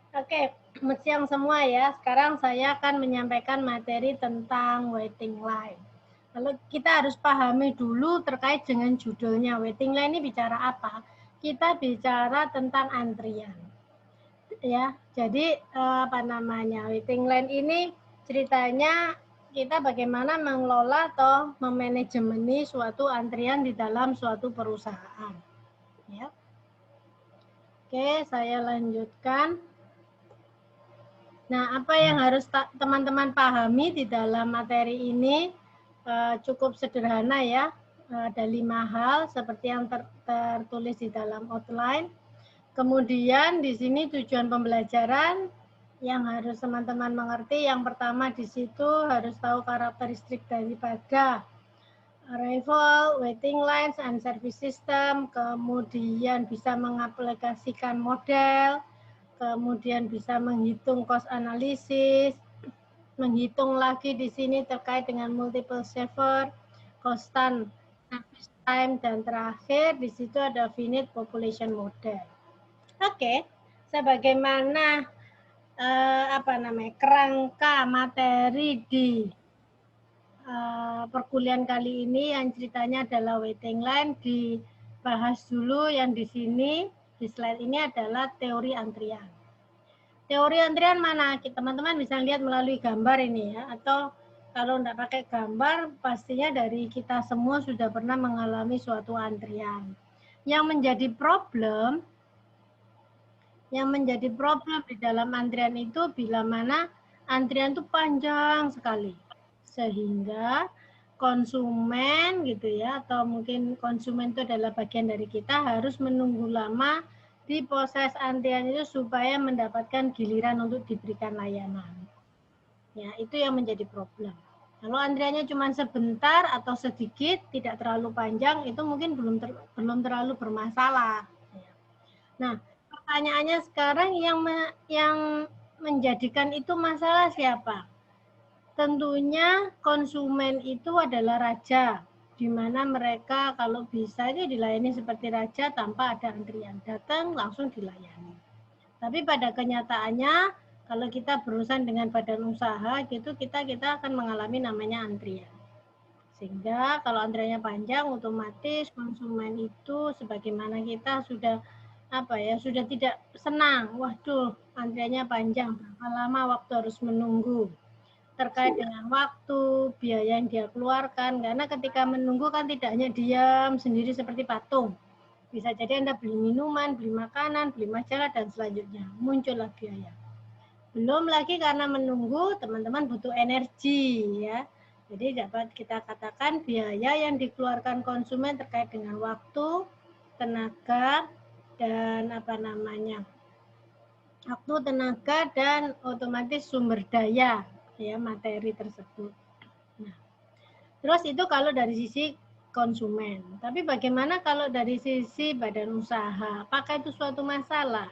Oke, selamat siang semua ya. Sekarang saya akan menyampaikan materi tentang waiting line. Lalu kita harus pahami dulu terkait dengan judulnya. Waiting line ini bicara apa? Kita bicara tentang antrian. Ya, jadi waiting line ini ceritanya kita bagaimana mengelola atau memanajemeni suatu antrian di dalam suatu perusahaan. Ya. Oke, saya lanjutkan. Nah, apa yang harus teman-teman pahami di dalam materi ini cukup sederhana ya. Ada 5 hal seperti yang tertulis di dalam outline. Kemudian di sini tujuan pembelajaran yang harus teman-teman mengerti. Yang pertama di situ harus tahu karakteristik daripada arrival, waiting lines, and service system. Kemudian bisa mengaplikasikan model. Kemudian bisa menghitung cost analisis, menghitung lagi di sini terkait dengan multiple server, constant service time, dan terakhir di situ ada finite population model. Oke, sebagaimana kerangka materi di perkuliahan kali ini yang ceritanya adalah waiting line, dibahas dulu yang di sini di slide ini adalah teori antrian. Teori antrian mana? Teman-teman bisa lihat melalui gambar ini ya, atau kalau tidak pakai gambar, pastinya dari kita semua sudah pernah mengalami suatu antrian. Yang menjadi problem di dalam antrian itu bila mana antrian itu panjang sekali. Sehingga konsumen gitu ya, atau mungkin konsumen itu adalah bagian dari kita, harus menunggu lama di proses antrian itu supaya mendapatkan giliran untuk diberikan layanan. Ya, itu yang menjadi problem. Kalau antriannya cuma sebentar atau sedikit, tidak terlalu panjang, itu mungkin belum terlalu bermasalah. Nah, pertanyaannya sekarang yang menjadikan itu masalah siapa? Tentunya konsumen itu adalah raja, di mana mereka kalau bisa itu dilayani seperti raja tanpa ada antrian. Datang langsung dilayani. Tapi pada kenyataannya kalau kita berurusan dengan badan usaha gitu kita akan mengalami namanya antrian. Sehingga kalau antriannya panjang otomatis konsumen itu sebagaimana kita sudah sudah tidak senang. Waduh, antriannya panjang, berapa lama waktu harus menunggu. Terkait dengan waktu, biaya yang dia keluarkan, karena ketika menunggu kan tidak hanya diam sendiri seperti patung. Bisa jadi Anda beli minuman, beli makanan, beli majalah, dan selanjutnya. Muncullah biaya. Belum lagi karena menunggu, teman-teman butuh energi. Ya. Jadi dapat kita katakan biaya yang dikeluarkan konsumen terkait dengan waktu, tenaga, dan waktu, tenaga, dan otomatis sumber daya ya materi tersebut. Nah, terus itu kalau dari sisi konsumen. Tapi bagaimana kalau dari sisi badan usaha? Apakah itu suatu masalah?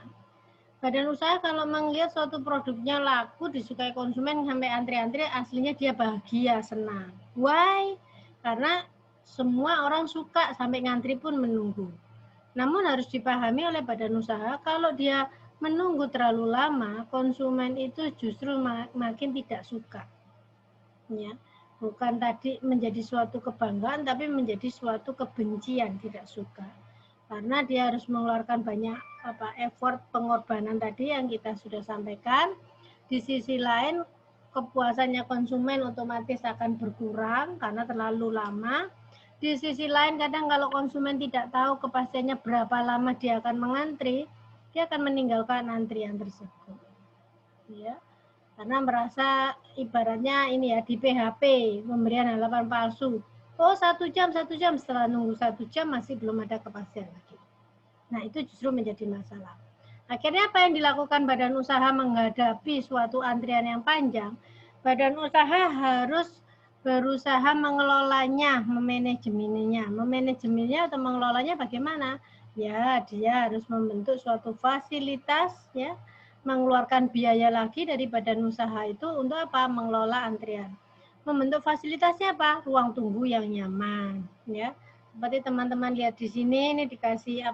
Badan usaha kalau melihat suatu produknya laku, disukai konsumen sampai antri-antri, aslinya dia bahagia, senang. Why? Karena semua orang suka sampai ngantri pun menunggu. Namun harus dipahami oleh badan usaha kalau dia menunggu terlalu lama, konsumen itu justru makin tidak suka. Ya, bukan tadi menjadi suatu kebanggaan, tapi menjadi suatu kebencian, tidak suka. Karena dia harus mengeluarkan banyak effort pengorbanan tadi yang kita sudah sampaikan. Di sisi lain, kepuasannya konsumen otomatis akan berkurang karena terlalu lama. Di sisi lain, kadang kalau konsumen tidak tahu kepastiannya berapa lama dia akan mengantri, dia akan meninggalkan antrian tersebut. Ya, karena merasa ibaratnya ini ya di PHP, pemberian halaman palsu. Oh 1 jam, setelah nunggu 1 jam masih belum ada kepastian lagi. Nah itu justru menjadi masalah. Akhirnya apa yang dilakukan badan usaha menghadapi suatu antrian yang panjang? Badan usaha harus berusaha mengelolanya, memanajemennya. Memanajemennya atau mengelolanya bagaimana? Ya, dia harus membentuk suatu fasilitas ya, mengeluarkan biaya lagi dari badan usaha itu untuk apa? Mengelola antrian. Membentuk fasilitasnya apa? Ruang tunggu yang nyaman, ya. Seperti teman-teman lihat di sini, ini dikasih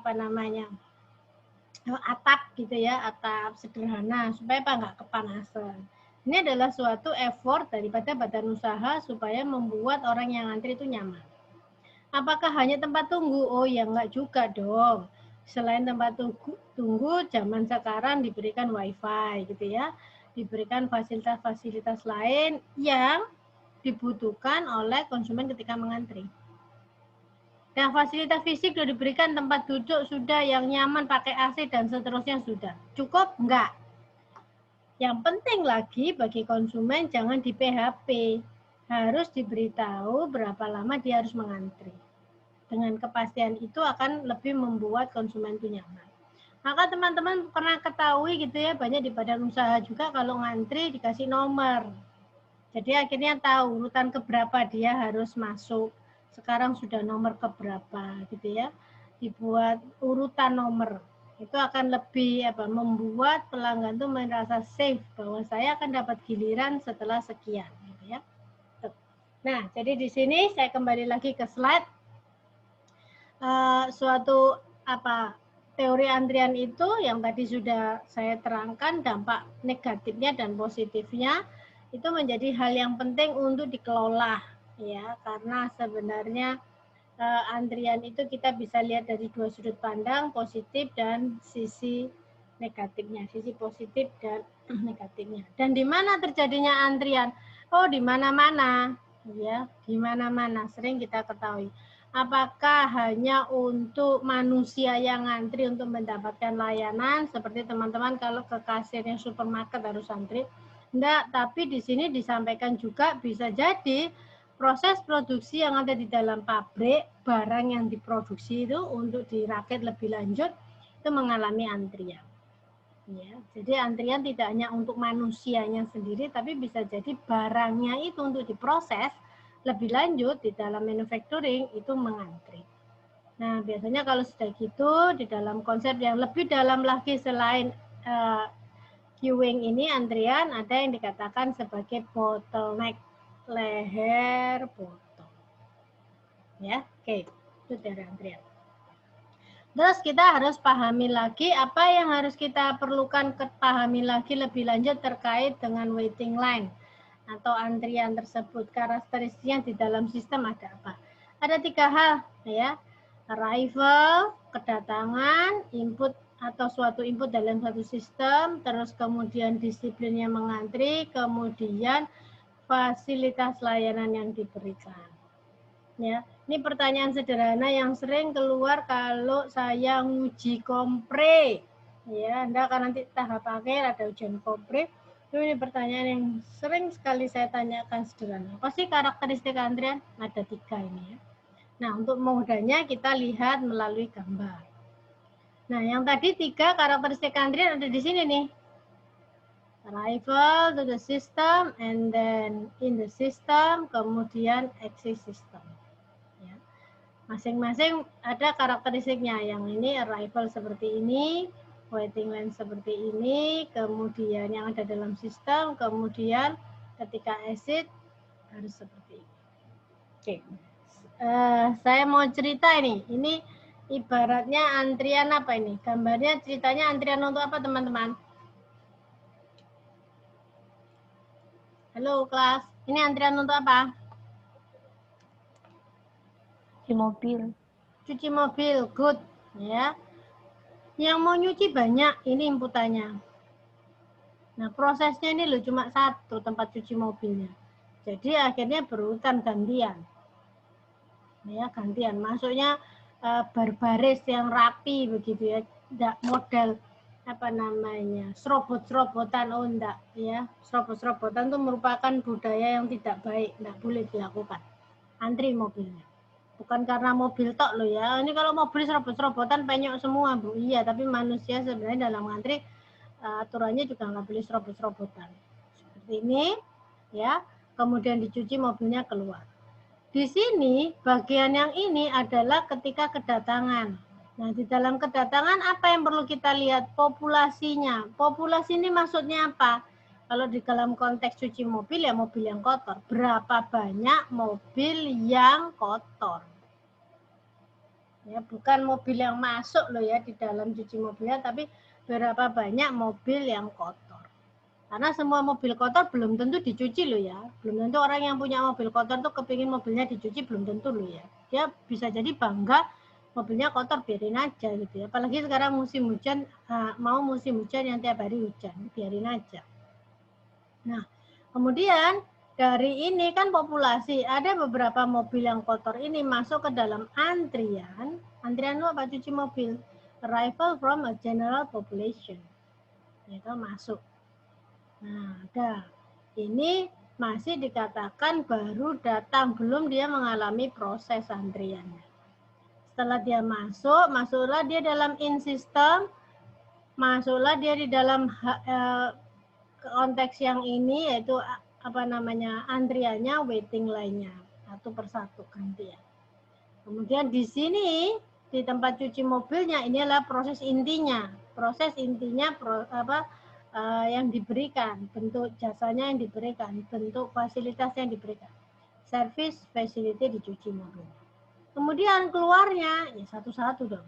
atap gitu ya, atap sederhana supaya apa nggak kepanasan. Ini adalah suatu effort daripada badan usaha supaya membuat orang yang ngantri itu nyaman. Apakah hanya tempat tunggu? Oh ya enggak juga dong. Selain tempat tunggu, zaman sekarang diberikan wifi gitu ya, diberikan fasilitas-fasilitas lain yang dibutuhkan oleh konsumen ketika mengantri. Nah, fasilitas fisik sudah diberikan, tempat duduk sudah yang nyaman, pakai AC dan seterusnya sudah. Cukup? Enggak. Yang penting lagi bagi konsumen jangan di PHP. Harus diberitahu berapa lama dia harus mengantri. Dengan kepastian itu akan lebih membuat konsumen itu nyaman. Maka teman-teman pernah ketahui gitu ya, banyak di badan usaha juga kalau ngantri dikasih nomor. Jadi akhirnya tahu urutan keberapa dia harus masuk. Sekarang sudah nomor keberapa gitu ya. Dibuat urutan nomor. Itu akan lebih membuat pelanggan itu merasa safe bahwa saya akan dapat giliran setelah sekian gitu ya. Nah, jadi di sini saya kembali lagi ke slide. Suatu teori antrian itu yang tadi sudah saya terangkan, dampak negatifnya dan positifnya itu menjadi hal yang penting untuk dikelola ya, karena sebenarnya antrian itu kita bisa lihat dari dua sudut pandang, positif dan sisi negatifnya, sisi positif dan negatifnya. Dan di mana terjadinya antrian? Oh, di mana-mana ya, di mana-mana sering kita ketahui. Apakah hanya untuk manusia yang ngantri untuk mendapatkan layanan seperti teman-teman kalau ke kasirnya supermarket harus antri? Enggak, tapi di sini disampaikan juga bisa jadi proses produksi yang ada di dalam pabrik, barang yang diproduksi itu untuk dirakit lebih lanjut itu mengalami antrian. Ya, jadi antrian tidak hanya untuk manusianya sendiri, tapi bisa jadi barangnya itu untuk diproses lebih lanjut di dalam manufacturing itu mengantri. Nah, biasanya kalau sudah gitu di dalam konsep yang lebih dalam lagi selain queuing ini antrian ada yang dikatakan sebagai bottleneck, leher botol. Ya, oke, itu dari antrian. Terus kita harus pahami lagi apa yang harus kita perlukan pahami lagi lebih lanjut terkait dengan waiting line atau antrian tersebut. Karakteristiknya di dalam sistem ada apa? Ada 3 hal ya. Arrival, kedatangan, input atau suatu input dalam satu sistem, terus kemudian disiplinnya mengantri, kemudian fasilitas layanan yang diberikan. Ya, ini pertanyaan sederhana yang sering keluar kalau saya nguji kompre. Ya, Anda akan nanti tahap akhir ada ujian kompre. Ini pertanyaan yang sering sekali saya tanyakan sederhana. Apa sih karakteristik antrian? Ada 3 ini ya. Nah, untuk mudahnya kita lihat melalui gambar. Nah, yang tadi 3 karakteristik antrian ada di sini nih. Arrival to the system, and then in the system, kemudian exit system. Ya. Masing-masing ada karakteristiknya. Yang ini arrival seperti ini, waiting line seperti ini, kemudian yang ada dalam sistem, kemudian ketika exit harus seperti ini. Oke. Saya mau cerita ini ibaratnya antrian apa ini? Gambarnya ceritanya antrian untuk apa teman-teman? Halo kelas, ini antrian untuk apa? Cuci mobil. Cuci mobil, good ya. Yang mau nyuci banyak, ini inputannya. Nah prosesnya ini loh cuma satu tempat cuci mobilnya. Jadi akhirnya berurutan gantian. Ya gantian, masuknya berbaris yang rapi begitu ya, tidak model serobot-serobotan, oh enggak ya. Serobot-serobotan itu merupakan budaya yang tidak baik, enggak boleh dilakukan. Antri mobilnya. Bukan karena mobil tok loh ya. Ini kalau mobil serobot-serobotan penyok semua, Bu. Iya, tapi manusia sebenarnya dalam antri aturannya juga nggak boleh serobot-serobotan. Seperti ini ya. Kemudian dicuci mobilnya keluar. Di sini bagian yang ini adalah ketika kedatangan. Nah, di dalam kedatangan apa yang perlu kita lihat? Populasinya. Populasi ini maksudnya apa? Kalau di dalam konteks cuci mobil ya mobil yang kotor. Berapa banyak mobil yang kotor? Ya, bukan mobil yang masuk loh ya di dalam cuci mobilnya, tapi berapa banyak mobil yang kotor. Karena semua mobil kotor belum tentu dicuci loh ya. Belum tentu orang yang punya mobil kotor tuh kepingin mobilnya dicuci, belum tentu loh ya. Dia bisa jadi bangga mobilnya kotor, biarin aja gitu ya. Apalagi sekarang musim hujan, mau musim hujan yang tiap hari hujan, biarin aja. Nah, kemudian dari ini kan populasi, ada beberapa mobil yang kotor ini masuk ke dalam antrian. Antrian itu apa? Cuci mobil. Arrival from a general population. Itu masuk. Nah, ada. Ini masih dikatakan baru datang, belum dia mengalami proses antriannya. Setelah dia masuk, masuklah dia dalam in system, masuklah dia di dalam konteks yang ini, yaitu apa namanya, antriannya, waiting line-nya, satu persatu gantian. Kemudian di sini di tempat cuci mobilnya, ini adalah proses intinya yang diberikan, bentuk jasanya yang diberikan, bentuk fasilitas yang diberikan, service facility dicuci mobil. Kemudian keluarnya ya satu-satu dong,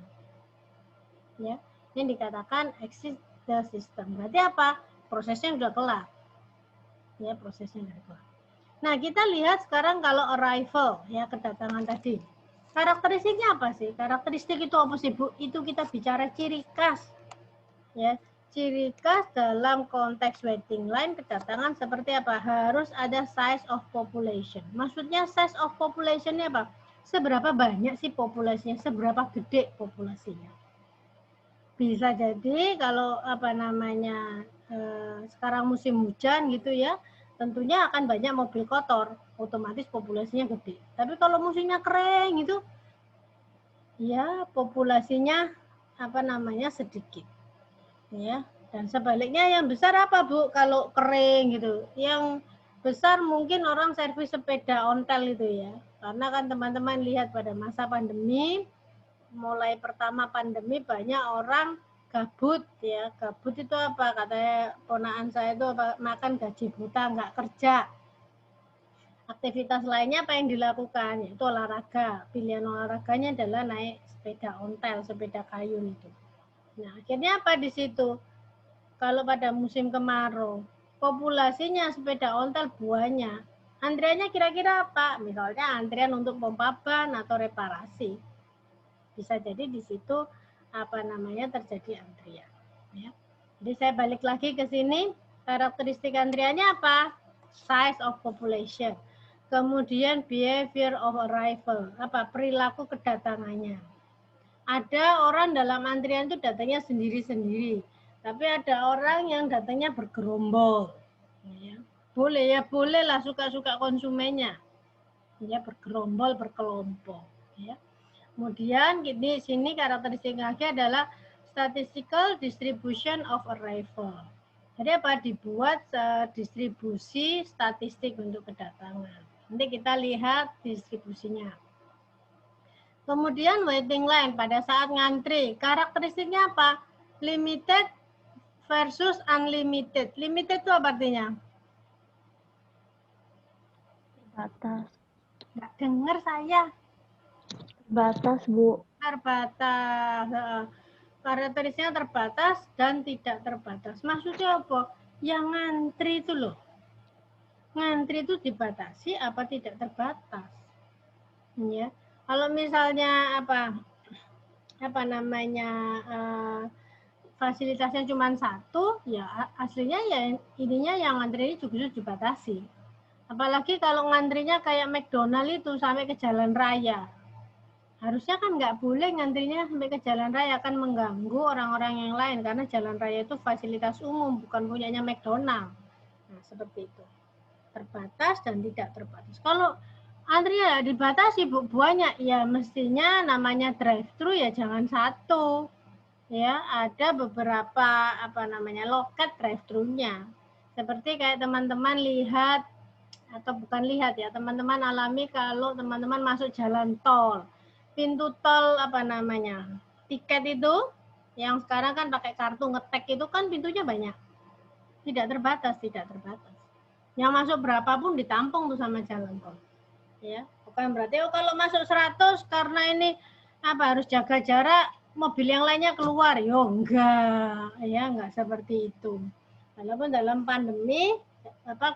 ya, yang dikatakan exit the system. Berarti apa? Prosesnya sudah kelar. Ya, prosesnya sudah kelar. Nah, kita lihat sekarang kalau arrival, ya, kedatangan tadi. Karakteristiknya apa sih? Karakteristik itu apa sih, Bu? Itu kita bicara ciri khas. Ya, ciri khas dalam konteks waiting line kedatangan seperti apa? Harus ada size of population. Maksudnya size of population-nya apa? Seberapa banyak sih populasinya? Seberapa gede populasinya? Bisa jadi kalau apa namanya sekarang musim hujan gitu ya, tentunya akan banyak mobil kotor, otomatis populasinya gede. Tapi kalau musimnya kering gitu, ya populasinya apa namanya sedikit, ya. Dan sebaliknya yang besar apa Bu? Kalau kering gitu, yang besar mungkin orang servis sepeda ontel itu ya, karena kan teman-teman lihat pada masa pandemi. Mulai pertama pandemi banyak orang gabut ya. Gabut itu apa? Katanya ponakan saya itu apa? Makan gaji buta, nggak kerja. Aktivitas lainnya apa yang dilakukan? Yaitu olahraga. Pilihan olahraganya adalah naik sepeda ontel, sepeda kayu itu. Nah, akhirnya apa di situ? Kalau pada musim kemarau, populasinya sepeda ontel banyak. Antriannya kira-kira apa? Misalnya antrian untuk pompa ban atau reparasi. Bisa jadi di situ apa namanya terjadi antrian. Ya. Jadi saya balik lagi ke sini, karakteristik antriannya apa? Size of population. Kemudian behavior of arrival, apa perilaku kedatangannya. Ada orang dalam antrian itu datangnya sendiri-sendiri, tapi ada orang yang datangnya bergerombol. Ya. Boleh ya, bolehlah suka-suka konsumennya. Ya, bergerombol, berkelompok. Ya. Kemudian di sini karakteristik lagi adalah statistical distribution of arrival. Jadi apa? Dibuat distribusi statistik untuk kedatangan. Nanti kita lihat distribusinya. Kemudian waiting line pada saat ngantri. Karakteristiknya apa? Limited versus unlimited. Limited itu apa artinya? Terbatas. Nggak dengar saya. Terbatas, Bu. Terbatas. Karakteristiknya terbatas dan tidak terbatas. Maksudnya apa? Yang ngantri itu loh. Ngantri itu dibatasi apa tidak terbatas? Ya. Kalau misalnya apa namanya fasilitasnya cuma satu, ya aslinya ya ininya yang ngantri ini juga dibatasi. Apalagi kalau ngantrinya kayak McDonald itu sampai ke jalan raya. Harusnya kan nggak boleh ngantrinya sampai ke jalan raya, kan mengganggu orang-orang yang lain karena jalan raya itu fasilitas umum, bukan punyanya McDonald. Nah, seperti itu. Terbatas dan tidak terbatas. Kalau antrian dibatasi banyak, ya mestinya namanya drive-thru ya jangan satu. Ya, ada beberapa apa namanya loket drive-thru-nya. Seperti kayak teman-teman lihat atau bukan lihat ya, teman-teman alami kalau teman-teman masuk jalan tol. Pintu tol apa namanya? Tiket itu yang sekarang kan pakai kartu ngetek itu kan pintunya banyak. Tidak terbatas, tidak terbatas. Yang masuk berapapun ditampung tuh sama jalan tol. Ya, bukan berarti kalau masuk 100 karena ini apa harus jaga jarak, mobil yang lainnya keluar? Yo enggak, ya enggak seperti itu. Walaupun dalam pandemi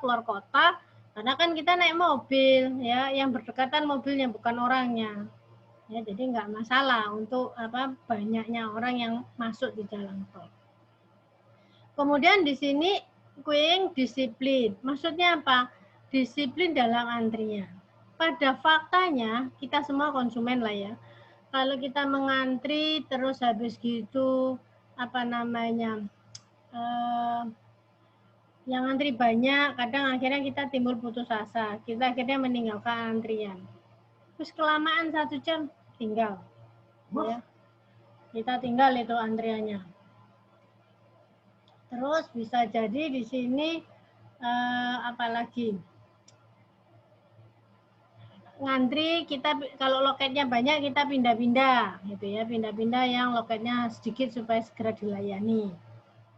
keluar kota, karena kan kita naik mobil ya, yang berdekatan mobilnya bukan orangnya. Ya, jadi enggak masalah untuk banyaknya orang yang masuk di jalan tol. Kemudian di sini kuing disiplin. Maksudnya apa? Disiplin dalam antrian. Pada faktanya kita semua konsumen lah ya. Kalau kita mengantri terus habis gitu yang antri banyak, kadang akhirnya kita timbul putus asa. Kita akhirnya meninggalkan antrian. Terus kelamaan 1 jam tinggal. Ya. Kita tinggal itu antriannya. Terus bisa jadi di sini apalagi ngantri kita kalau loketnya banyak kita pindah-pindah gitu ya, pindah-pindah yang loketnya sedikit supaya segera dilayani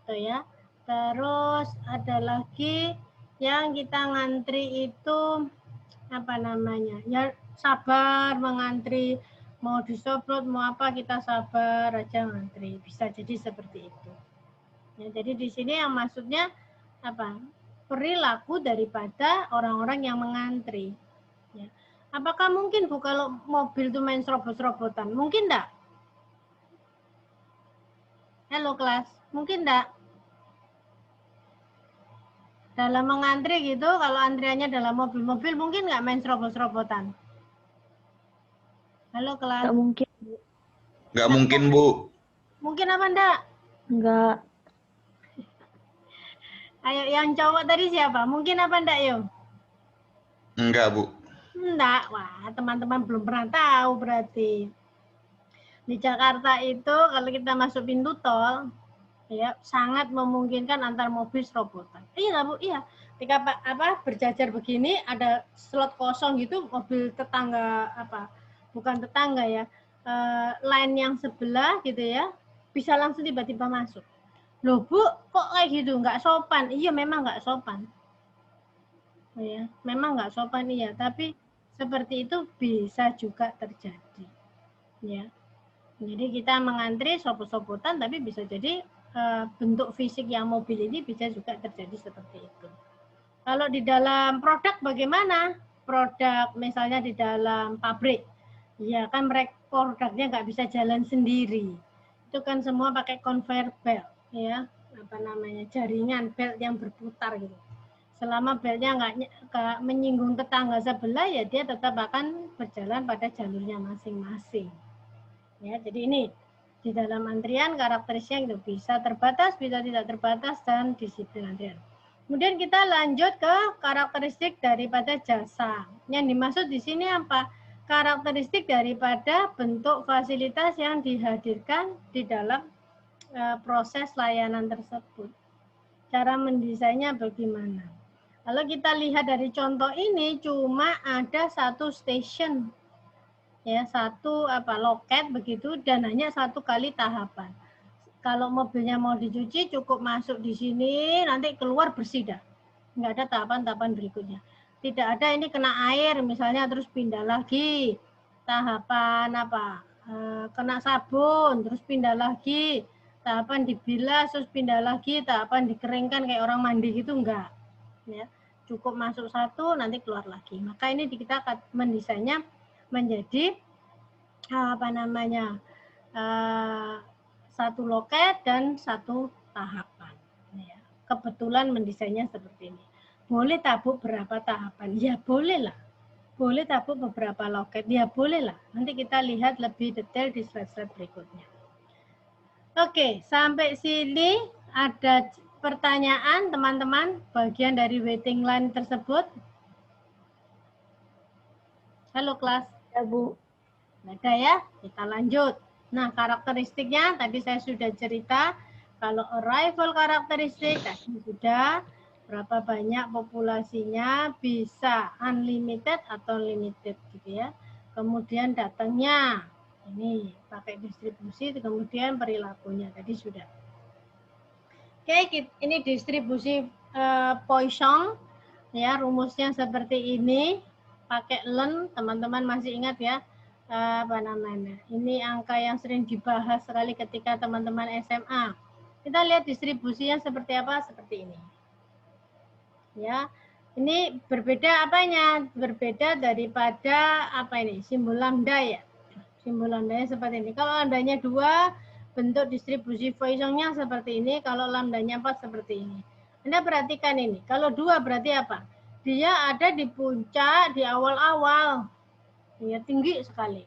gitu ya. Terus ada lagi yang kita ngantri itu ya sabar mengantri, mau disobrot mau apa kita sabar aja ngantri, bisa jadi seperti itu ya. Jadi di sini yang maksudnya perilaku daripada orang-orang yang mengantri ya. Apakah mungkin Bu kalau mobil itu main serobot-serobotan? Mungkin enggak? Halo kelas, mungkin enggak? Dalam mengantri gitu, kalau antriannya dalam mobil-mobil mungkin nggak main serobot-serobotan? Halo kelas. Nggak mungkin. Nggak mungkin, Bu. Mungkin apa enggak? Nggak. Ayo yang cowok tadi siapa? Mungkin apa enggak yo? Enggak, Bu. Enggak. Wah, teman-teman belum pernah tahu berarti. Di Jakarta itu kalau kita masuk pintu tol, ya sangat memungkinkan antar mobil serobotan. Iya Bu, iya. Ketika berjajar begini ada slot kosong gitu, mobil tetangga bukan tetangga ya, line yang sebelah gitu ya, bisa langsung tiba-tiba masuk. Loh Bu, kok kayak gitu? Nggak sopan. Iya memang nggak sopan. Oh, ya, memang nggak sopan iya, tapi seperti itu bisa juga terjadi. Ya. Jadi kita mengantri sobot-sobotan, tapi bisa jadi bentuk fisik yang mobil ini bisa juga terjadi seperti itu. Kalau di dalam produk bagaimana? Produk misalnya di dalam pabrik, ya kan mereka produknya nggak bisa jalan sendiri. Itu kan semua pakai conveyor belt, ya jaringan belt yang berputar gitu. Selama beltnya nggak menyinggung tetangga sebelah, ya dia tetap akan berjalan pada jalurnya masing-masing. Ya, jadi ini di dalam antrian karakteristiknya itu bisa terbatas, bisa tidak terbatas, dan disiplin antrian. Kemudian kita lanjut ke karakteristik daripada jasa. Yang dimaksud di sini apa? Karakteristik daripada bentuk fasilitas yang dihadirkan di dalam proses layanan tersebut. Cara mendesainnya bagaimana? Kalau kita lihat dari contoh ini cuma ada satu station, ya satu loket begitu, dan hanya 1 kali tahapan. Kalau mobilnya mau dicuci cukup masuk di sini, nanti keluar bersih dah, nggak ada tahapan-tahapan berikutnya. Tidak ada ini kena air misalnya terus pindah lagi tahapan kena sabun terus pindah lagi tahapan dibilas terus pindah lagi tahapan dikeringkan kayak orang mandi gitu, enggak ya, cukup masuk satu nanti keluar lagi. Maka ini kita mendesainnya menjadi satu loket dan satu tahapan ya. Kebetulan mendesainnya seperti ini. Boleh tabuk berapa tahapan? Ya boleh lah. Boleh tabuk beberapa loket? Ya boleh lah. Nanti kita lihat lebih detail di slide-slide berikutnya. Oke, sampai sini ada pertanyaan teman-teman bagian dari waiting line tersebut? Halo kelas. Ya Bu. Ada ya, kita lanjut. Nah, karakteristiknya tadi saya sudah cerita. Kalau arrival karakteristik tadi sudah berapa banyak populasinya, bisa unlimited atau limited gitu ya. Kemudian datangnya ini pakai distribusi, kemudian perilakunya tadi sudah. Oke, ini distribusi Poisson ya, rumusnya seperti ini. Pakai Len, teman-teman masih ingat ya. apa namanya? Ini angka yang sering dibahas sekali ketika teman-teman SMA. Kita lihat distribusinya seperti apa? Seperti ini. Ya. Ini berbeda apanya? Berbeda daripada apa ini? Simbol lambda ya. Simbol lambdanya seperti ini. Kalau lambdanya 2, bentuk distribusi Poissonnya seperti ini. Kalau lambdanya 4 seperti ini. Anda perhatikan ini. Kalau 2 berarti apa? Dia ada di puncak di awal-awal. Ya, tinggi sekali.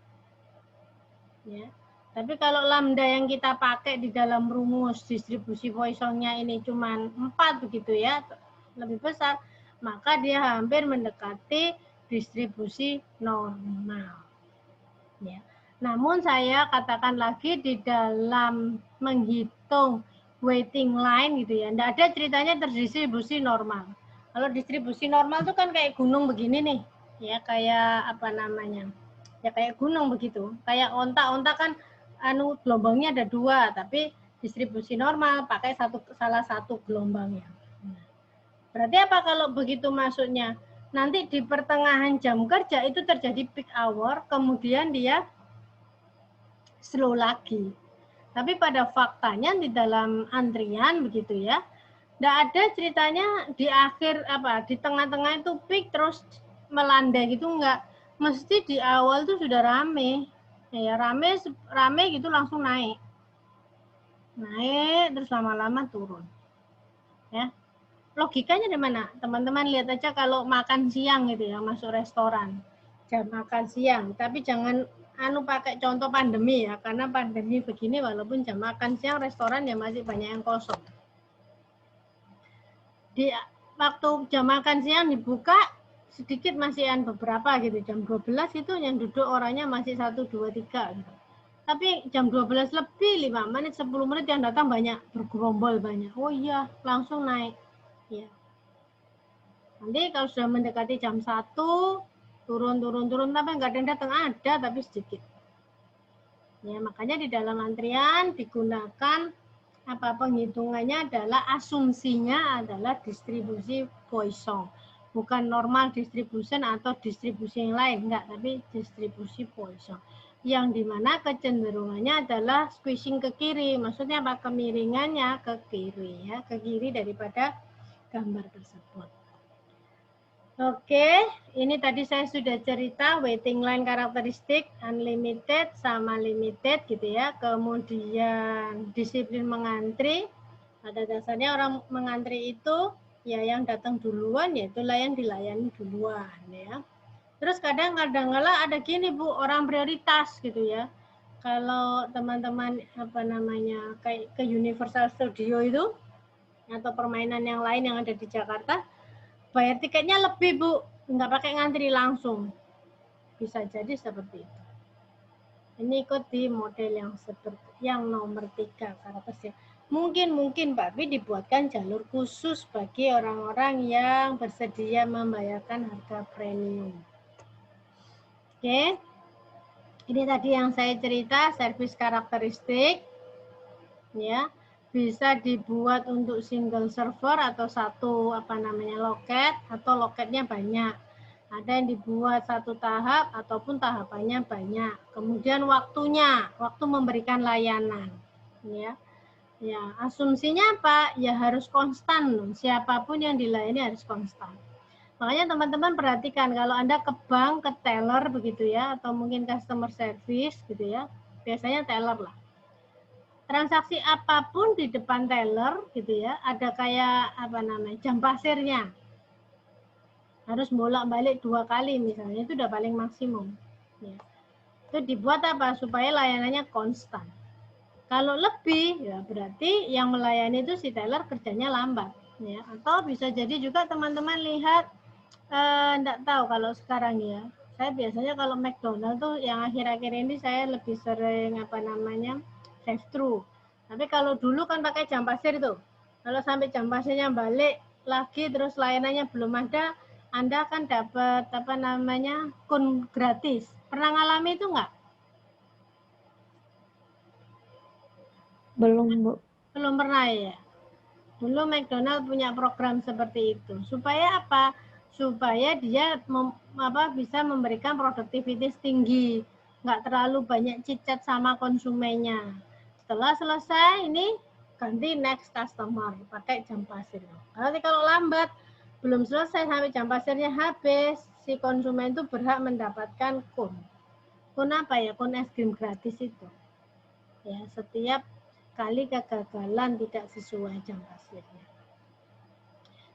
Ya. Tapi kalau lambda yang kita pakai di dalam rumus distribusi Poissonnya ini cuma 4 begitu ya, lebih besar, maka dia hampir mendekati distribusi normal. Ya. Namun saya katakan lagi di dalam menghitung waiting line gitu ya, tidak ada ceritanya terdistribusi normal. Kalau distribusi normal itu kan kayak gunung begini nih, ya kayak apa namanya, ya kayak gunung begitu, kayak onta kan gelombangnya ada 2, tapi distribusi normal pakai salah satu gelombangnya. Berarti apa kalau begitu maksudnya? Nanti di pertengahan jam kerja itu terjadi peak hour, kemudian dia slow lagi. Tapi pada faktanya di dalam antrian begitu ya, tidak ada ceritanya di akhir apa di tengah-tengah itu peak terus melandai gitu, enggak. Mesti di awal itu sudah rame, ya rame gitu langsung naik terus lama-lama turun, ya. Logikanya di mana? Teman-teman lihat aja kalau makan siang gitu ya, masuk restoran. Jam makan siang, tapi jangan pakai contoh pandemi ya, karena pandemi begini walaupun jam makan siang restoran ya masih banyak yang kosong. Di waktu jam makan siang dibuka sedikit masih beberapa gitu, jam 12 itu yang duduk orangnya masih 1, 2, 3 gitu. Tapi jam 12 lebih 5 menit, 10 menit yang datang banyak, bergerombol banyak. Oh iya, langsung naik. Ya. Nanti kalau sudah mendekati jam 1, turun, tapi nggak ada yang datang, ada tapi sedikit. Ya, makanya di dalam antrian digunakan apa penghitungannya adalah asumsinya adalah distribusi Poisson. Bukan normal distribution atau distribusi yang lain, enggak, tapi distribusi Poisson. Yang dimana kecenderungannya adalah squishing ke kiri, maksudnya apa? Kemiringannya ke kiri, ya, ke kiri daripada gambar tersebut. Oke, ini tadi saya sudah cerita waiting line karakteristik unlimited sama limited gitu ya. Kemudian disiplin mengantri. Pada dasarnya orang mengantri itu ya yang datang duluan ya itulah yang dilayani duluan ya. Terus kadang-kadang ada gini Bu, orang prioritas gitu ya. Kalau teman-teman apa namanya kayak ke Universal Studio itu atau permainan yang lain yang ada di Jakarta, bayar tiketnya lebih Bu, nggak pakai ngantri langsung. Bisa jadi seperti itu. Ini ikut di model yang seperti yang nomor 3 karakteristik. Mungkin Pak Pi dibuatkan jalur khusus bagi orang-orang yang bersedia membayarkan harga premium. Oke. Ini tadi yang saya cerita servis karakteristik. Ya. Bisa dibuat untuk single server atau satu loket atau loketnya banyak. Ada yang dibuat satu tahap ataupun tahapannya banyak. Kemudian waktu memberikan layanan. Ya, asumsinya apa? Ya harus konstan. Siapapun yang dilayani harus konstan. Makanya teman-teman perhatikan kalau Anda ke bank, ke teller begitu ya, atau mungkin customer service gitu ya, biasanya teller lah. Transaksi apapun di depan teller gitu ya, ada kayak jam pasirnya. Harus bolak-balik 2 kali misalnya, itu udah paling maksimum. Ya. Itu dibuat apa? Supaya layanannya konstan. Kalau lebih, ya berarti yang melayani itu si teller kerjanya lambat. Ya. Atau bisa jadi juga teman-teman lihat, enggak tahu kalau sekarang ya. Saya biasanya kalau McDonald tuh yang akhir-akhir ini saya lebih sering drive-thru. Tapi kalau dulu kan pakai jam pasir itu. Kalau sampai jam pasirnya balik lagi terus layanannya belum ada, Anda akan dapat kun gratis. Pernah ngalami itu enggak? Belum, Bu. Belum pernah ya. Dulu McDonald punya program seperti itu. Supaya apa? Supaya dia bisa memberikan produktivitas tinggi. nggak terlalu banyak chit-chat sama konsumennya. Setelah selesai ini ganti next customer pakai jam pasir. Nanti kalau lambat belum selesai sampai jam pasirnya habis, si konsumen itu berhak mendapatkan kun. Kun apa ya? Kun es krim gratis itu. Ya, setiap kali kegagalan tidak sesuai jam pasirnya.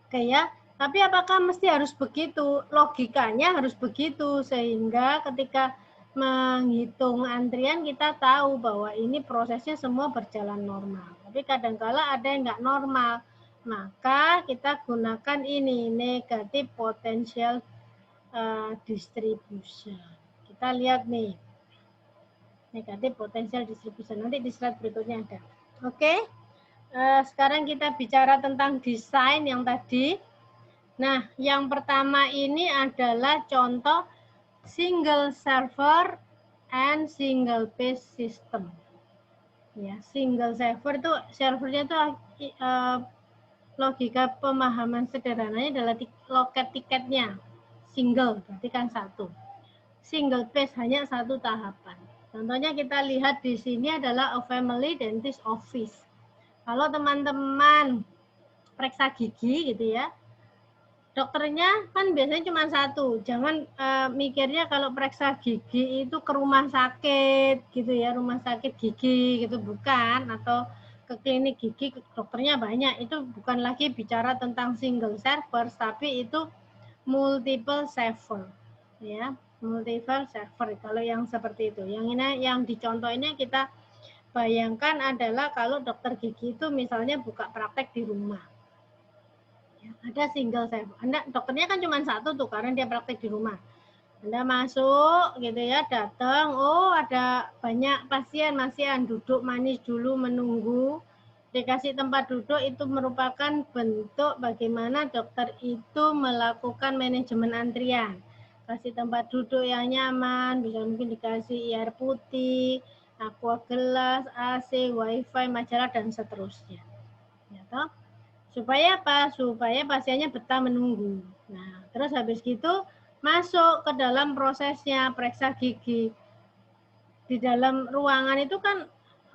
Oke ya, tapi apakah mesti harus begitu? Logikanya harus begitu, sehingga ketika menghitung antrian kita tahu bahwa ini prosesnya semua berjalan normal. Tapi kadangkala ada yang nggak normal, maka kita gunakan ini, negative potential distribution. Kita lihat nih, negative potential distribution, nanti di slide berikutnya ada. Oke, sekarang kita bicara tentang desain yang tadi. Nah, yang pertama ini adalah contoh single server and single page system. Ya, single server itu servernya itu logika pemahaman sederhananya adalah loket tiketnya single, berarti kan satu. Single page hanya satu tahapan. Contohnya kita lihat di sini adalah a family dentist office. Kalau teman-teman periksa gigi gitu ya, dokternya kan biasanya cuma satu. Jangan mikirnya kalau periksa gigi itu ke rumah sakit gitu ya, rumah sakit gigi gitu, bukan. Atau ke klinik gigi dokternya banyak. Itu bukan lagi bicara tentang single server, tapi itu multiple server ya, multiple server. Kalau yang seperti itu, yang ini yang dicontoh ini kita bayangkan adalah kalau dokter gigi itu misalnya buka praktek di rumah. Ya, ada single server. Anda dokternya kan cuma satu tuh karena dia praktek di rumah. Anda masuk gitu ya, datang, oh ada banyak pasien masih duduk manis dulu menunggu. Dikasih tempat duduk itu merupakan bentuk bagaimana dokter itu melakukan manajemen antrian. Kasih tempat duduk yang nyaman, bisa mungkin dikasih air putih, aqua gelas, AC, wifi, majalah, dan seterusnya. Ya, toh? Supaya apa? Supaya pasiennya betah menunggu. Nah, terus habis gitu masuk ke dalam prosesnya periksa gigi. Di dalam ruangan itu kan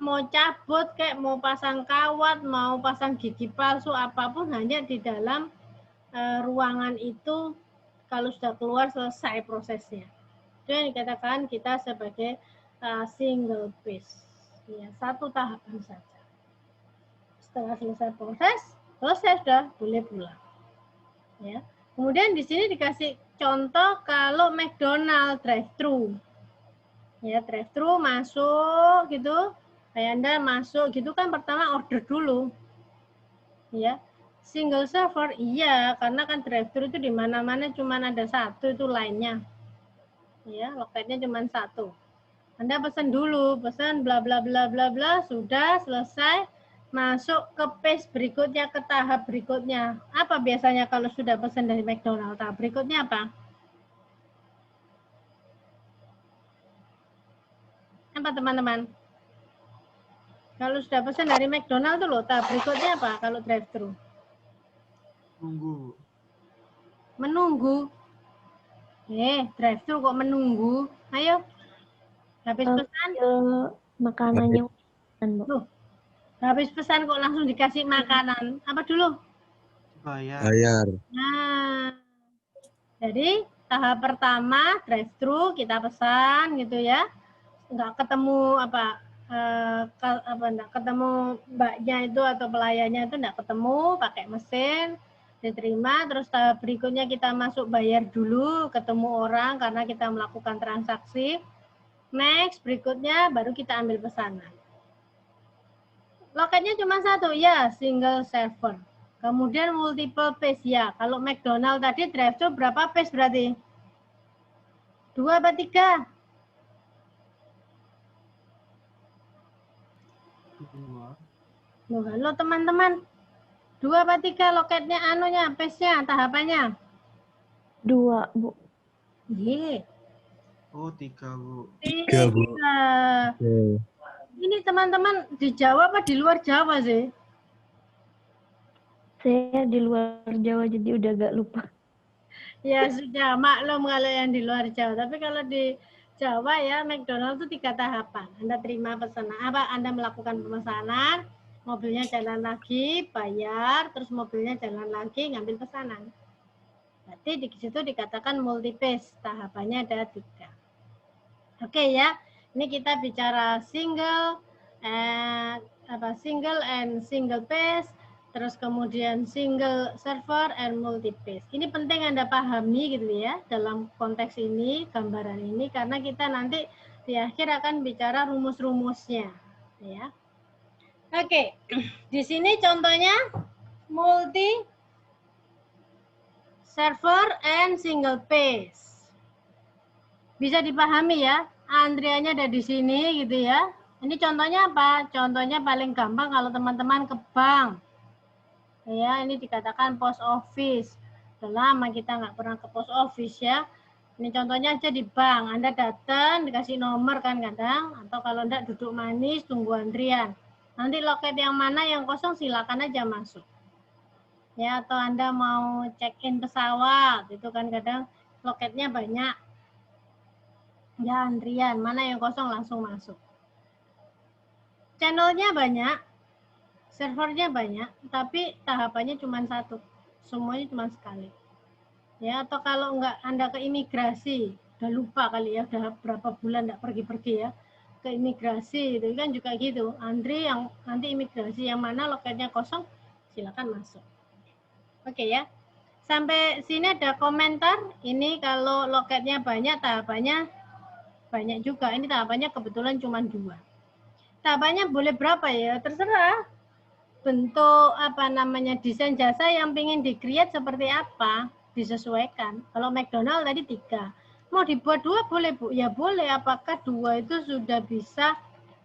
mau cabut kayak mau pasang kawat, mau pasang gigi palsu, apapun hanya di dalam ruangan itu kalau sudah keluar selesai prosesnya. Itu yang dikatakan kita sebagai single phase. Ya, satu tahapan saja. Setelah selesai proses, selesai sudah boleh pulang. Ya. Kemudian di sini dikasih contoh kalau McDonald drive-thru. Ya, drive-thru masuk gitu. Kayak Anda masuk gitu kan pertama order dulu. Ya. Single server iya, karena kan drive-thru itu di mana-mana cuma ada satu itu line-nya. Ya, loketnya cuma satu. Anda pesan dulu, pesan bla bla bla bla bla, sudah selesai. Masuk ke page berikutnya, ke tahap berikutnya. Apa biasanya kalau sudah pesan dari McDonald? Tahap berikutnya apa? Apa teman-teman? Kalau sudah pesan dari McDonald tuh loh, tahap berikutnya apa kalau drive-thru? Tunggu. Menunggu. Drive-thru kok menunggu? Ayo. Habis pesan? Makanannya. Loh, habis pesan kok langsung dikasih makanan? Apa dulu? Bayar. Nah, jadi tahap pertama drive-thru kita pesan gitu ya, nggak ketemu nggak ketemu mbaknya itu atau pelayannya itu nggak ketemu, pakai mesin diterima. Terus tahap berikutnya kita masuk bayar dulu, ketemu orang karena kita melakukan transaksi. Next berikutnya baru kita ambil pesanan. Loketnya cuma satu ya, single server. Kemudian multiple phase ya. Kalau McDonald tadi drive-thru berapa phase berarti? 2 apa 3? 2. Loh, halo teman-teman. 2 apa 3 loketnya anunya, phase-nya, tahapannya? 2, Bu. Iya. Oh, 3, Bu. 3, Bu. Ini teman-teman di Jawa apa di luar Jawa sih? Saya di luar Jawa jadi udah agak lupa. Ya sudah maklum kalau yang di luar Jawa. Tapi kalau di Jawa ya, McDonald itu 3 tahapan. Anda terima pesanan, Anda melakukan pemesanan, mobilnya jalan lagi, bayar, terus mobilnya jalan lagi, ngambil pesanan. Berarti di situ dikatakan multi phase, tahapannya ada 3. Oke ya, ini kita bicara single and single phase, terus kemudian single server and multi phase. Ini penting Anda pahami gitu ya dalam konteks ini, gambaran ini, karena kita nanti di akhir akan bicara rumus-rumusnya ya. Oke, di sini contohnya multi server and single phase. Bisa dipahami ya, antriannya ada di sini gitu ya. Ini contohnya apa? Contohnya paling gampang kalau teman-teman ke bank. Ya, ini dikatakan post office. Sudah lama kita nggak pernah ke post office ya. Ini contohnya aja di bank. Anda datang, dikasih nomor kan kadang. Atau kalau enggak duduk manis, tunggu antrian. Nanti loket yang mana yang kosong silakan aja masuk. Ya, atau Anda mau check-in pesawat, itu kan kadang loketnya banyak. Ya, antrian, mana yang kosong langsung masuk. Channelnya banyak, servernya banyak, tapi tahapannya cuma 1. Semuanya cuma sekali. Ya, atau kalau enggak Anda ke imigrasi, udah lupa kali ya, udah berapa bulan enggak pergi-pergi ya, ke imigrasi, itu kan juga gitu. Antri yang nanti imigrasi yang mana loketnya kosong, silakan masuk. Oke ya. Sampai sini ada komentar. Ini kalau loketnya banyak, tahapannya banyak juga. Ini tahapannya kebetulan cuma 2. Tahapannya boleh berapa ya? Terserah. Bentuk desain jasa yang ingin di-create seperti apa, disesuaikan. Kalau McDonald tadi 3. Mau dibuat 2 boleh, Bu? Ya boleh. Apakah 2 itu sudah bisa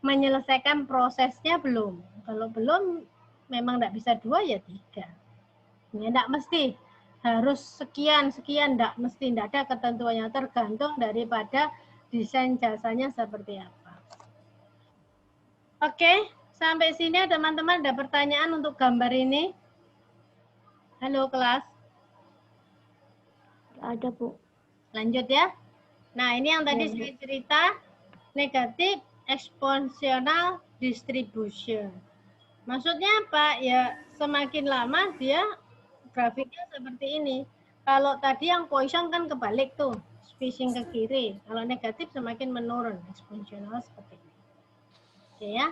menyelesaikan prosesnya belum? Kalau belum, memang tidak bisa 2 ya 3. Ya tidak mesti harus sekian, tidak mesti, tidak ada ketentuannya, tergantung daripada desain jasanya seperti apa. Oke, sampai sini teman-teman ada pertanyaan untuk gambar ini? Halo kelas? Ada, Bu. Lanjut ya. Nah, ini yang tadi saya cerita, negatif exponential distribution. Maksudnya apa? Ya, semakin lama dia grafiknya seperti ini. Kalau tadi yang Poisson kan kebalik tuh, spacing ke kiri. Kalau negatif semakin menurun, eksponensial seperti ini. Oke ya.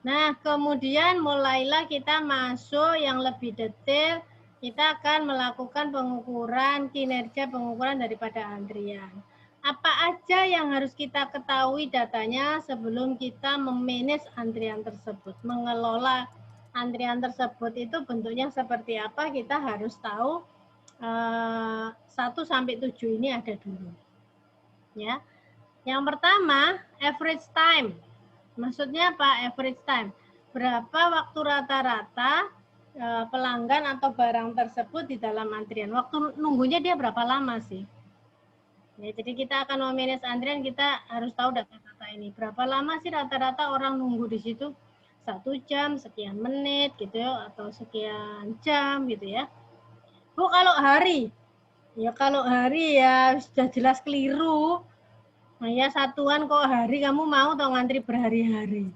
Nah, kemudian mulailah kita masuk yang lebih detail. Kita akan melakukan pengukuran, kinerja pengukuran daripada antrian. Apa aja yang harus kita ketahui datanya sebelum kita memanage antrian tersebut, mengelola antrian tersebut itu bentuknya seperti apa, kita harus tahu 1 sampai 7 ini ada dulu. Ya. Yang pertama, average time. Maksudnya apa average time? Berapa waktu rata-rata pelanggan atau barang tersebut di dalam antrian? Waktu nunggunya dia berapa lama sih? Ya, jadi kita akan memanage antrian, kita harus tahu data-data ini. Berapa lama sih rata-rata orang nunggu di situ? 1 jam, sekian menit gitu ya, atau sekian jam gitu ya. Bu, kalau hari, ya kalau hari ya sudah jelas keliru. Nah ya satuan kok hari kamu mau atau ngantri berhari-hari.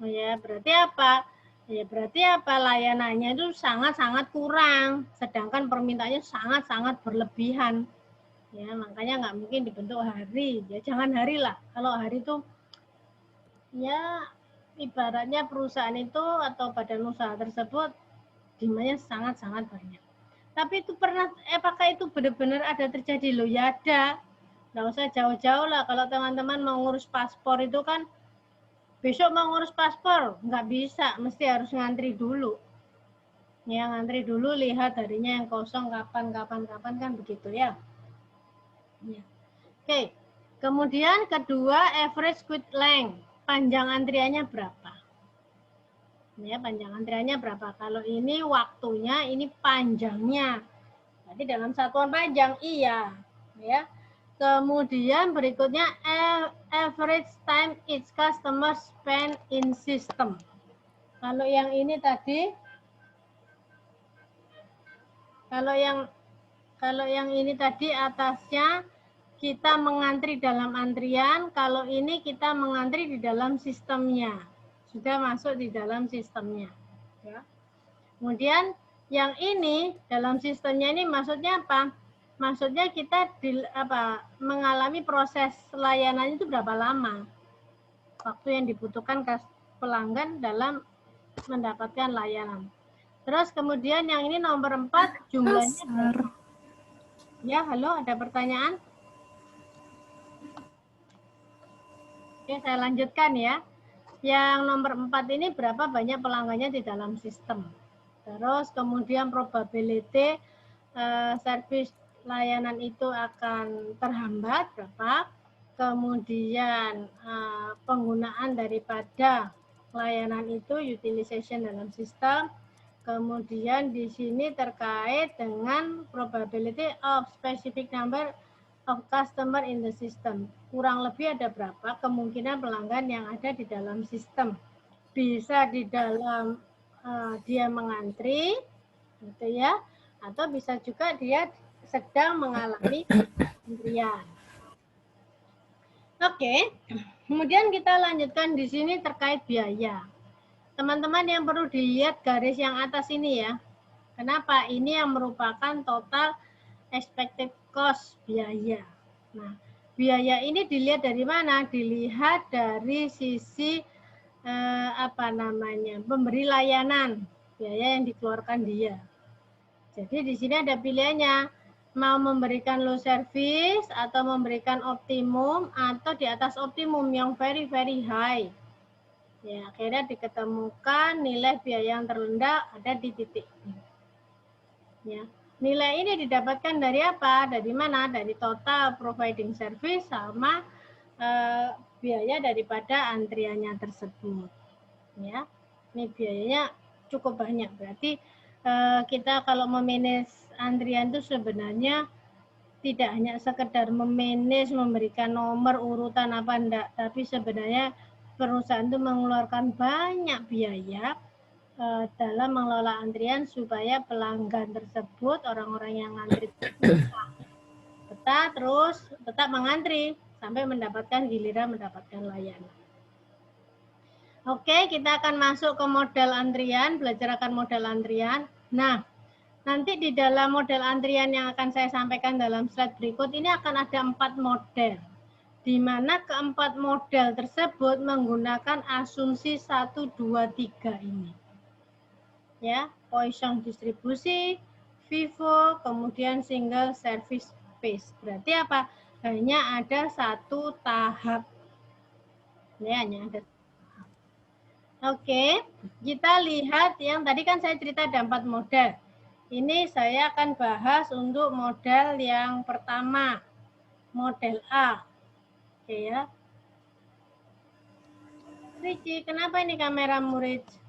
Oh ya berarti apa? Ya berarti apa? Layanannya itu sangat-sangat kurang, sedangkan permintaannya sangat-sangat berlebihan. Ya makanya nggak mungkin dibentuk hari. Ya jangan hari lah. Kalau hari itu ya ibaratnya perusahaan itu atau badan usaha tersebut demandnya sangat-sangat banyak. Tapi itu pernah, apakah itu benar-benar ada terjadi loh? Ya ada. Nggak usah jauh-jauh lah. Kalau teman-teman mau ngurus paspor itu kan, besok mau ngurus paspor, nggak bisa. Mesti harus ngantri dulu. Ya, ngantri dulu, lihat harinya yang kosong, kapan kan begitu ya. Ya. Oke. Kemudian kedua, average queue length. Panjang antriannya berapa? Ya, panjang antriannya berapa? Kalau ini waktunya, ini panjangnya. Berarti dalam satuan panjang, iya. Ya. Kemudian berikutnya, average time each customer spend in system. Kalau yang ini tadi, kalau yang ini tadi atasnya kita mengantri dalam antrian, kalau ini kita mengantri di dalam sistemnya. Sudah masuk di dalam sistemnya. Ya. Kemudian yang ini dalam sistemnya ini maksudnya apa? Maksudnya kita mengalami proses layanan itu berapa lama? Waktu yang dibutuhkan pelanggan dalam mendapatkan layanan. Terus kemudian yang ini nomor 4 jumlahnya berapa? Ya, halo, ada pertanyaan? Oke, saya lanjutkan ya. Yang nomor 4 ini berapa banyak pelanggannya di dalam sistem. Terus kemudian probability service layanan itu akan terhambat berapa. Kemudian penggunaan daripada layanan itu utilization dalam sistem. Kemudian di sini terkait dengan probability of specific number of customer in the system. Kurang lebih ada berapa kemungkinan pelanggan yang ada di dalam sistem. Bisa di dalam dia mengantri, gitu ya, atau bisa juga dia sedang mengalami antrian. Oke, kemudian kita lanjutkan di sini terkait biaya. Teman-teman yang perlu dilihat garis yang atas ini ya. Kenapa? Ini yang merupakan total expected cost biaya. Nah, biaya ini dilihat dari mana? Dilihat dari sisi pemberi layanan, biaya yang dikeluarkan dia. Jadi di sini ada pilihannya, mau memberikan low service atau memberikan optimum atau di atas optimum yang very high. Ya, akhirnya diketemukan nilai biaya yang terendah ada di titik ini. Ya. Nilai ini didapatkan dari apa? Dari mana? Dari total providing service sama biaya daripada antriannya tersebut. Ya, ini biayanya cukup banyak. Berarti kita kalau memanage antrian itu sebenarnya tidak hanya sekedar memanage, memberikan nomor urutan apa enggak, tapi sebenarnya perusahaan itu mengeluarkan banyak biaya dalam mengelola antrian supaya pelanggan tersebut, orang-orang yang ngantri tetap mengantri sampai mendapatkan giliran mendapatkan layanan. Oke, kita akan masuk ke model antrian, belajar akan model antrian. Nah, nanti di dalam model antrian yang akan saya sampaikan dalam slide berikut ini akan ada 4 model. Di mana keempat model tersebut menggunakan asumsi 1, 2, 3 ini. Ya, Poisson distribusi, FIFO, kemudian single service phase. Berarti apa? Hanya ada 1 tahap. Ya, hanya ada 1 tahap. Oke, kita lihat yang tadi kan saya cerita ada 4 model. Ini saya akan bahas untuk model yang pertama, model A. Oke ya. Ricci, kenapa ini kameramu, Ricci?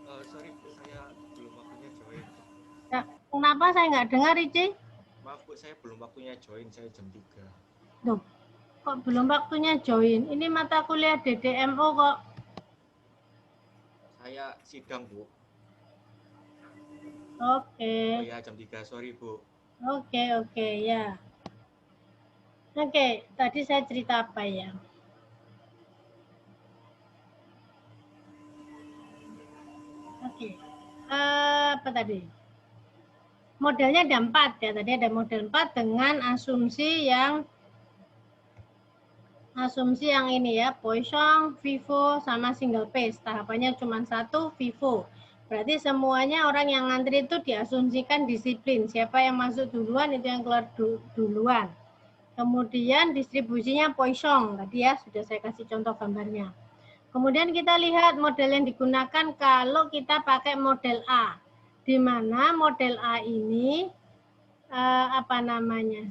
Sorry, saya belum waktunya join. Nah, kenapa saya nggak dengar, Ricci? Maaf Bu, saya belum waktunya join, saya jam 3. Duh, kok belum waktunya join? Ini mata kuliah DDMO kok. Saya sidang Bu. Oke. Oh ya, jam 3, sorry Bu. Oke, ya. Oke, tadi saya cerita apa ya? Oke, apa tadi? Modelnya ada 4 ya, tadi ada model 4 dengan asumsi yang ini ya, Poisson, FIFO, sama single phase. Tahapannya cuma 1, FIFO. Berarti semuanya orang yang ngantri itu diasumsikan disiplin. Siapa yang masuk duluan itu yang keluar duluan. Kemudian distribusinya Poisson. Tadi ya sudah saya kasih contoh gambarnya. Kemudian kita lihat model yang digunakan kalau kita pakai model A. Di mana model A ini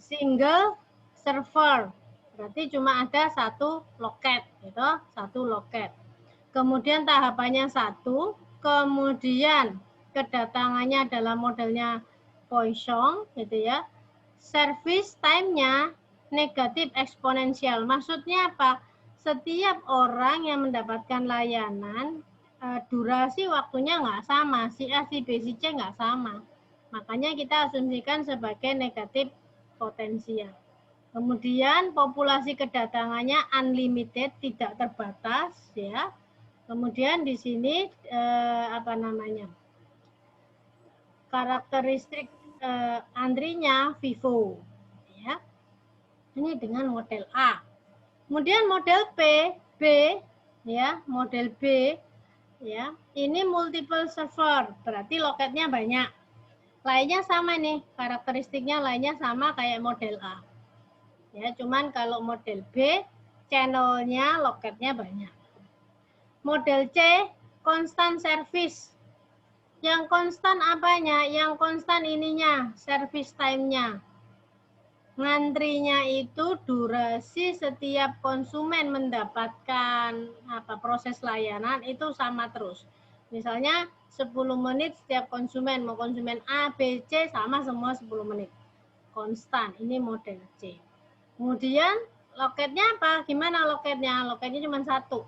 single server. Berarti cuma ada 1 loket, gitu, 1 loket. Kemudian tahapannya 1, kemudian kedatangannya adalah modelnya Poisson, gitu ya. Service time-nya negatif eksponensial. Maksudnya apa? Setiap orang yang mendapatkan layanan, durasi waktunya nggak sama. Si A, si B, si C nggak sama. Makanya kita asumsikan sebagai negatif potensial. Kemudian populasi kedatangannya unlimited, tidak terbatas ya. Kemudian di sini karakteristik antrinya vivo ya. Ini dengan model A. Kemudian model B ya, model B ya. Ini multiple server, berarti loketnya banyak. Lainnya sama nih, karakteristiknya lainnya sama kayak model A. Ya, cuman kalau model B channelnya, loketnya banyak. Model C constant service. Yang konstan apanya? Yang konstan ininya, service time-nya. Ngantrinya itu durasi setiap konsumen mendapatkan proses layanan itu sama terus. Misalnya 10 menit setiap konsumen, mau konsumen A, B, C sama semua 10 menit. Konstan, ini model C. Kemudian loketnya apa? Gimana loketnya? Loketnya cuma satu.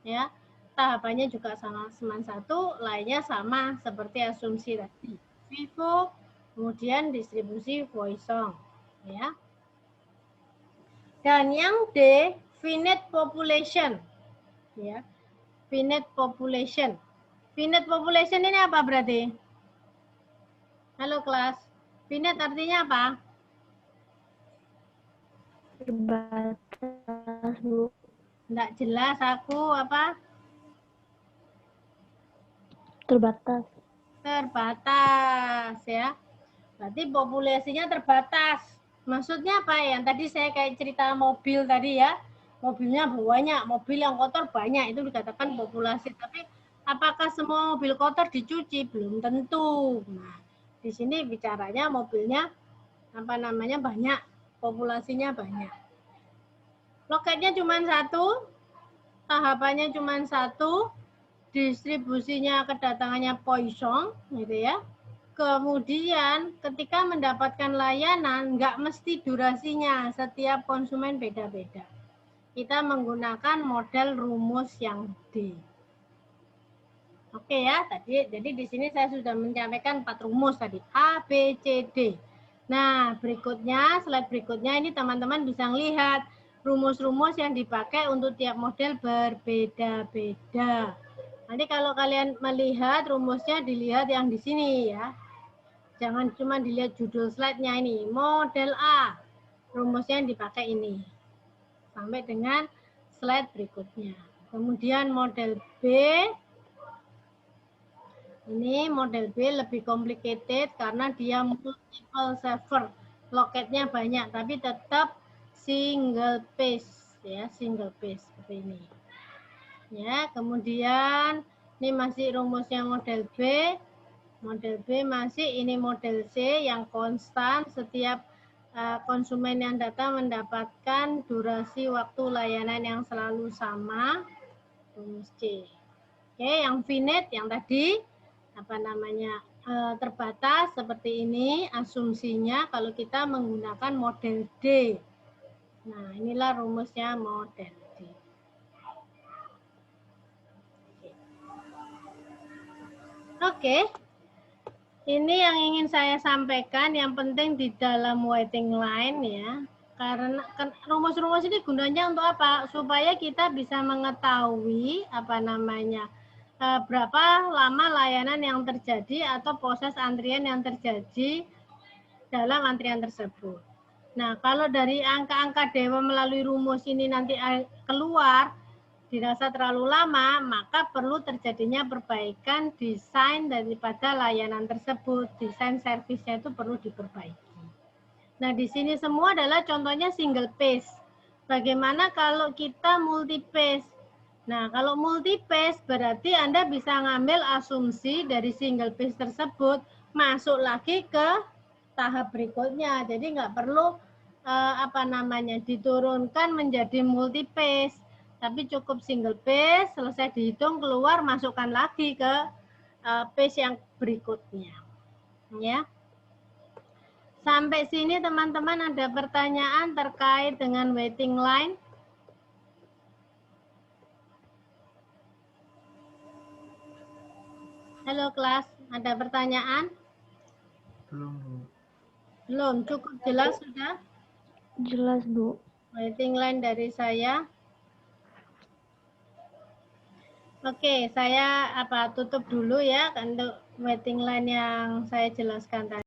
Ya, tahapannya juga sama satu, lainnya sama seperti asumsi tadi. Vivo, kemudian distribusi Voicong, ya. Dan yang D, finite population, ya. Finite population. Finite population ini apa berarti? Halo kelas. Finite artinya apa? Terbatas, Bu. Enggak jelas aku apa? Terbatas. Terbatas ya. Berarti populasinya terbatas. Maksudnya apa ya? Yang tadi saya kayak cerita mobil tadi ya. Mobilnya banyak, mobil yang kotor banyak, itu dikatakan populasi. Tapi apakah semua mobil kotor dicuci? Belum tentu. Nah, di sini bicaranya mobilnya banyak, populasinya banyak. Loketnya cuma satu, tahapannya cuma satu, distribusinya kedatangannya Poisson, gitu ya. Kemudian ketika mendapatkan layanan, nggak mesti durasinya, setiap konsumen beda-beda. Kita menggunakan model rumus yang D. Oke ya, jadi di sini saya sudah menyampaikan 4 rumus tadi, A, B, C, D. Nah, berikutnya, slide berikutnya ini teman-teman bisa lihat rumus-rumus yang dipakai untuk tiap model berbeda-beda. Nanti kalau kalian melihat rumusnya, dilihat yang di sini ya. Jangan cuma dilihat judul slide-nya ini. Model A, rumusnya yang dipakai ini. Sampai dengan slide berikutnya. Kemudian model B, ini model B lebih complicated karena dia multiple server. Loketnya banyak, tapi tetap single page. Ya, single page seperti ini. Ya, kemudian ini masih rumusnya model B. Model B masih ini model C yang konstan, setiap konsumen yang datang mendapatkan durasi waktu layanan yang selalu sama, rumus C. Oke, yang finite yang tadi terbatas seperti ini asumsinya kalau kita menggunakan model D. Nah, inilah rumusnya model D. Oke. Ini yang ingin saya sampaikan, yang penting di dalam waiting line ya. Karena rumus-rumus ini gunanya untuk apa? Supaya kita bisa mengetahui berapa lama layanan yang terjadi atau proses antrian yang terjadi dalam antrian tersebut. Nah, kalau dari angka-angka dewa melalui rumus ini nanti keluar, dirasa terlalu lama, maka perlu terjadinya perbaikan desain daripada layanan tersebut. Desain servisnya itu perlu diperbaiki. Nah, di sini semua adalah contohnya single phase. Bagaimana kalau kita multi phase? Nah, kalau multi phase berarti Anda bisa ngambil asumsi dari single phase tersebut, masuk lagi ke tahap berikutnya. Jadi nggak perlu diturunkan menjadi multi phase. Tapi cukup single phase, selesai dihitung keluar, masukkan lagi ke phase yang berikutnya. Ya. Sampai sini teman-teman ada pertanyaan terkait dengan waiting line? Halo kelas, ada pertanyaan? Belum, Bu. Belum, cukup jelas sudah? Jelas, Bu. Waiting line dari saya. Oke, saya tutup dulu ya untuk waiting line yang saya jelaskan tadi.